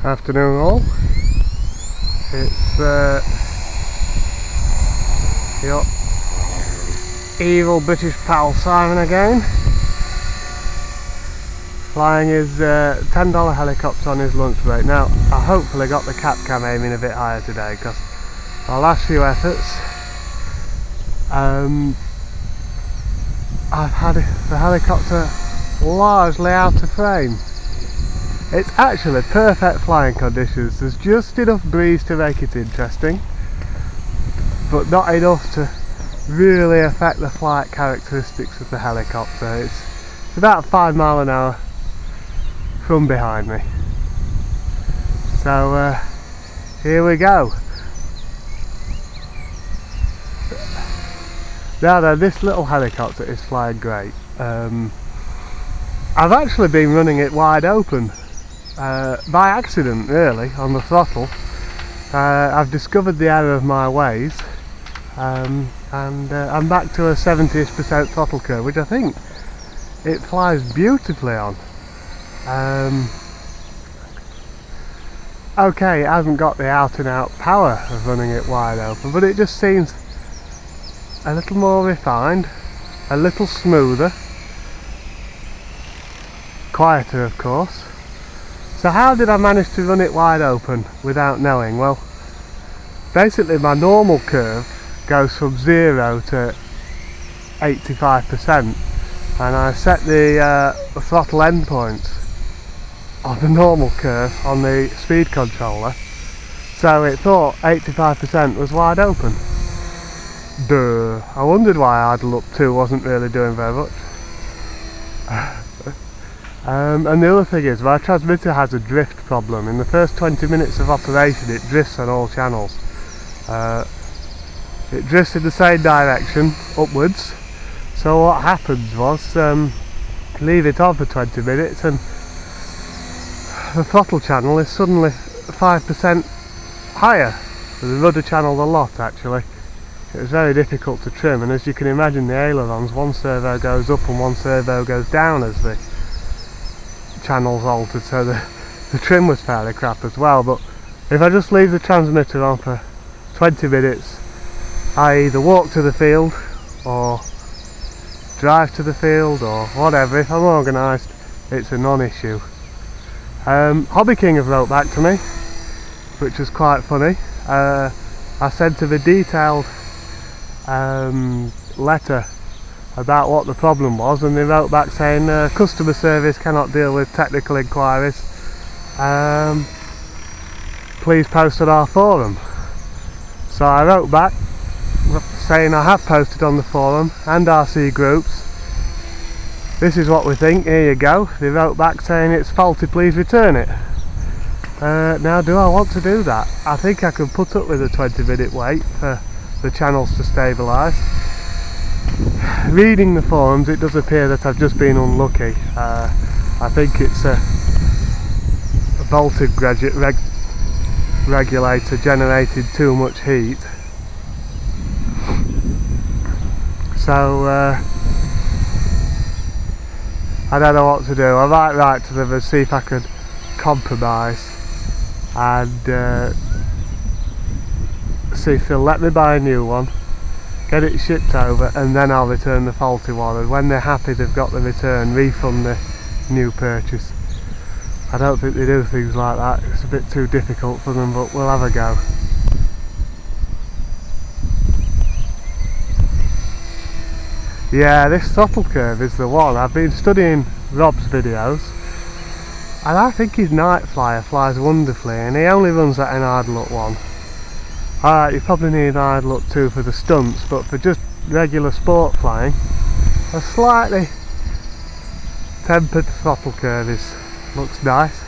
Afternoon all. It's your evil British pal Simon again, flying his $10 helicopter on his lunch break. Now I hopefully got the cap cam aiming a bit higher today, because my last few efforts I've had the helicopter largely out of frame. It's actually perfect flying conditions. There's just enough breeze to make it interesting, but not enough to really affect the flight characteristics of the helicopter. It's about 5 miles an hour from behind me. So here we go. Now then, this little helicopter is flying great. I've actually been running it wide open. By accident really, on the throttle. I've discovered the error of my ways, and I'm back to a 70% throttle curve, which I think it flies beautifully on. Okay, it hasn't got the out and out power of running it wide open, but it just seems a little more refined, a little smoother, quieter of course. So how did I manage to run it wide open without knowing? Well, basically my normal curve goes from 0 to 85%, and I set the throttle endpoints on the normal curve on the speed controller, so it thought 85% was wide open. Duh. I wondered why idle up 2 wasn't really doing very much. And the other thing is, my transmitter has a drift problem. In the first 20 minutes of operation it drifts on all channels. It drifts in the same direction, upwards. So what happens was, leave it on for 20 minutes and the throttle channel is suddenly 5% higher. The rudder channel a lot actually. It was very difficult to trim, and as you can imagine, the ailerons, one servo goes up and one servo goes down as the channels altered, so the trim was fairly crap as well. But if I just leave the transmitter on for 20 minutes, I either walk to the field or drive to the field or whatever, if I'm organised, it's a non-issue. Hobby King have wrote back to me, which was quite funny. I sent him a detailed letter about what the problem was, and they wrote back saying customer service cannot deal with technical inquiries, please post on our forum. So I wrote back saying I have posted on the forum and RC groups, this is what we think, here you go. They wrote back saying it's faulty, please return it. Now do I want to do that? I think I can put up with a 20-minute wait for the channels to stabilise. Reading the forums, it does appear that I've just been unlucky. I think it's a voltage regulator generated too much heat. So I don't know what to do. I might write to them and see if I could compromise and see if they'll let me buy a new one, get it shipped over, and then I'll return the faulty one, and when they're happy they've got the return, refund the new purchase. I don't think they do things like that, it's a bit too difficult for them, but we'll have a go. Yeah, this throttle curve is the one. I've been studying Rob's videos, and I think his Night Flyer flies wonderfully, and he only runs at an idle up 1. Alright, you probably need an idle up 2 for the stunts, but for just regular sport flying, a slightly tempered throttle curve looks nice.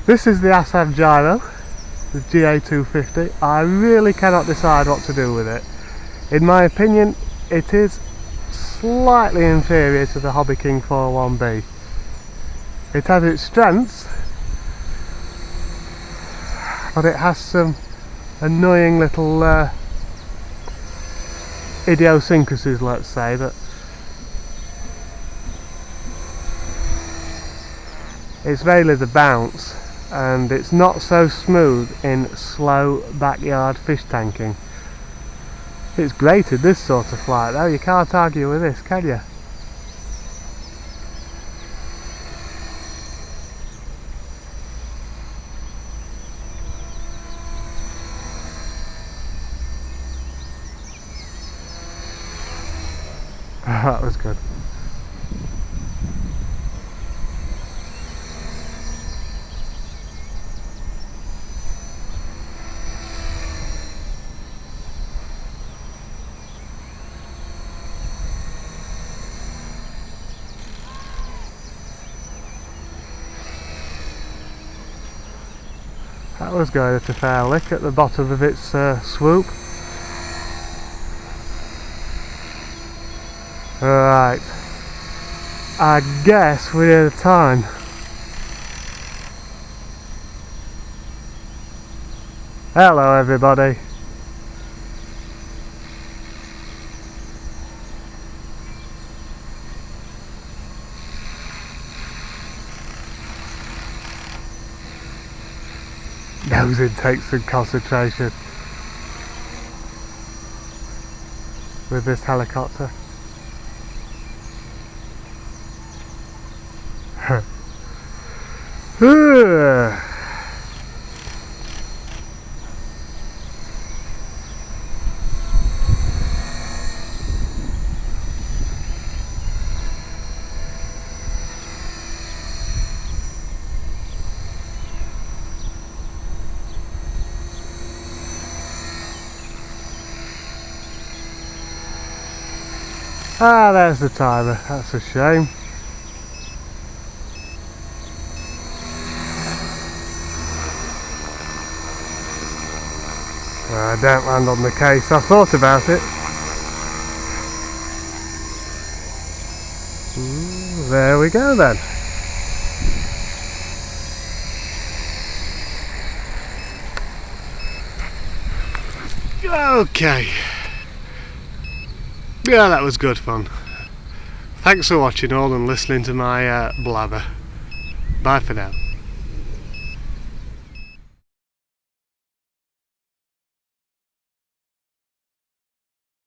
This is the Assam Gyro, the GA250. I really cannot decide what to do with it. In my opinion, it is slightly inferior to the Hobby King 41B. It has its strengths, but it has some annoying little idiosyncrasies, let's say, that it's mainly the bounce and it's not so smooth in slow backyard fish tanking. It's great in this sort of flight though, you can't argue with this, can you? That was good. That was going at a fair lick at the bottom of its swoop. Right, I guess we're out of time. Hello everybody. Nosing takes some concentration with this helicopter. Ah, there's the timer, that's a shame. Don't land on the case, I thought about it. There we go then. Okay. Yeah, that was good fun. Thanks for watching all and listening to my blather. Bye for now.